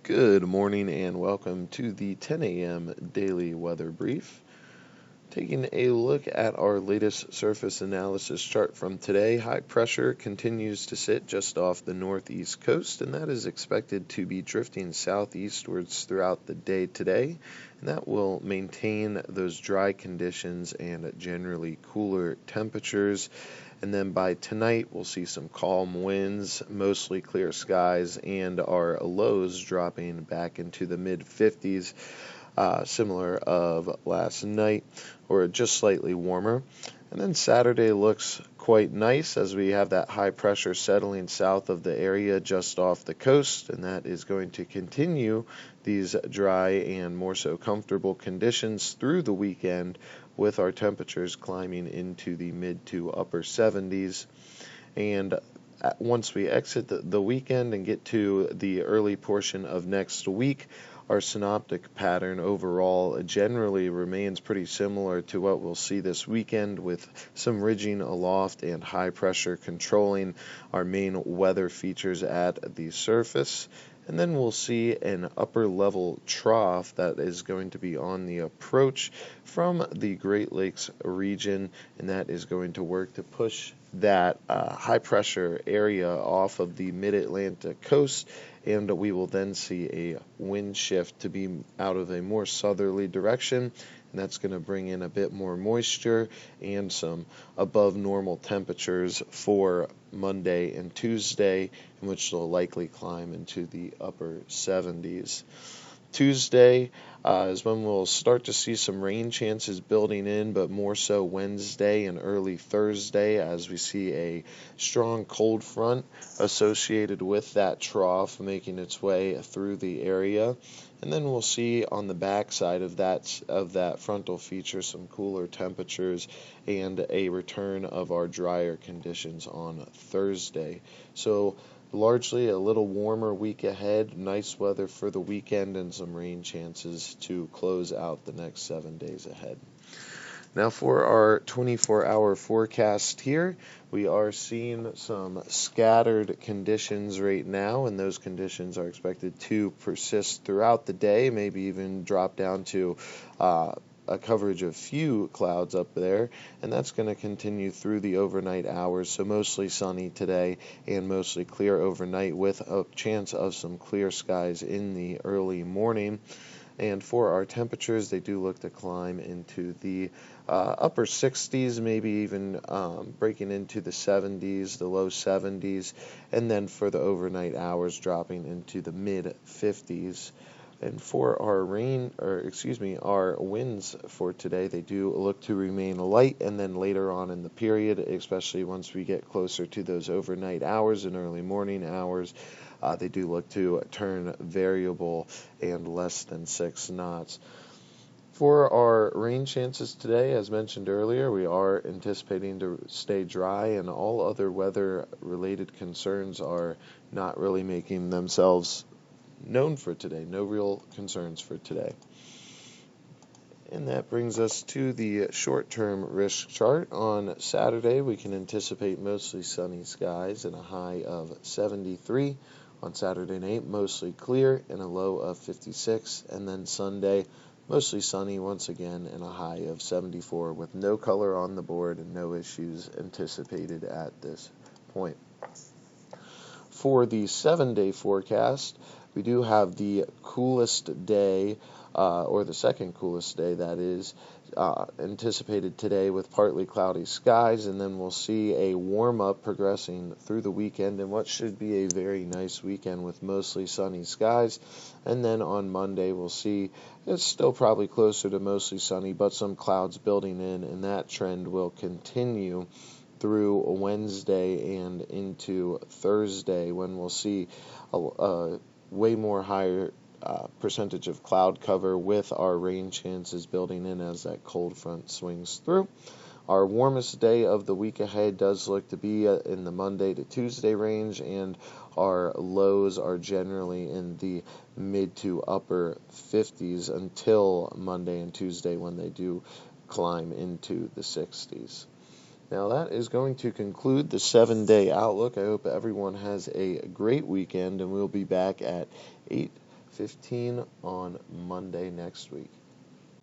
Good morning and welcome to the 10 a.m. daily weather brief. Taking a look at our latest surface analysis chart from today, high pressure continues to sit just off the northeast coast, and that is expected to be drifting southeastwards throughout the day today, and that will maintain those dry conditions and generally cooler temperatures. And then by tonight, we'll see some calm winds, mostly clear skies, and our lows dropping back into the mid 50s, similar of last night, or just slightly warmer. And then Saturday looks quite nice as we have that high pressure settling south of the area just off the coast, and that is going to continue these dry and more so comfortable conditions through the weekend, with our temperatures climbing into the mid to upper 70s. And once we exit the weekend and get to the early portion of next week, our synoptic pattern overall generally remains pretty similar to what we'll see this weekend, with some ridging aloft and high pressure controlling our main weather features at the surface. And then we'll see an upper level trough that is going to be on the approach from the Great Lakes region, and that is going to work to push that high pressure area off of the mid-Atlantic coast, and we will then see a wind shift to be out of a more southerly direction, and that's going to bring in a bit more moisture and some above normal temperatures for Monday and Tuesday, in which they'll likely climb into the upper 70s. Tuesday is when we'll start to see some rain chances building in, but more so Wednesday and early Thursday, as we see a strong cold front associated with that trough making its way through the area. And then we'll see on the backside of that frontal feature some cooler temperatures and a return of our drier conditions on Thursday. So largely a little warmer week ahead, nice weather for the weekend, and some rain chances to close out the next 7 days ahead. Now for our 24-hour forecast here, we are seeing some scattered conditions right now, and those conditions are expected to persist throughout the day, maybe even drop down to a coverage of few clouds up there, and that's going to continue through the overnight hours. So mostly sunny today and mostly clear overnight, with a chance of some clear skies in the early morning. And for our temperatures, they do look to climb into the upper 60s, maybe even breaking into the 70s, the low 70s, and then for the overnight hours dropping into the mid 50s. And for our our winds for today, they do look to remain light, and then later on in the period, especially once we get closer to those overnight hours and early morning hours, they do look to turn variable and less than 6 knots. For our rain chances today, as mentioned earlier, we are anticipating to stay dry, and all other weather-related concerns are not really making themselves known for today. No real concerns for today. And that brings us to the short-term risk chart. On Saturday, we can anticipate mostly sunny skies and a high of 73. On Saturday night, mostly clear and a low of 56. And then Sunday, mostly sunny once again and a high of 74, with no color on the board and no issues anticipated at this point. For the 7-day forecast, we do have the coolest day, or the second coolest day, that is, anticipated today with partly cloudy skies, and then we'll see a warm-up progressing through the weekend in what should be a very nice weekend with mostly sunny skies. And then on Monday, we'll see it's still probably closer to mostly sunny, but some clouds building in, and that trend will continue through Wednesday and into Thursday, when we'll see a way more higher percentage of cloud cover, with our rain chances building in as that cold front swings through. Our warmest day of the week ahead does look to be in the Monday to Tuesday range, and our lows are generally in the mid to upper 50s until Monday and Tuesday, when they do climb into the 60s. Now that is going to conclude the 7-day outlook. I hope everyone has a great weekend, and we'll be back at 8 15 on Monday next week.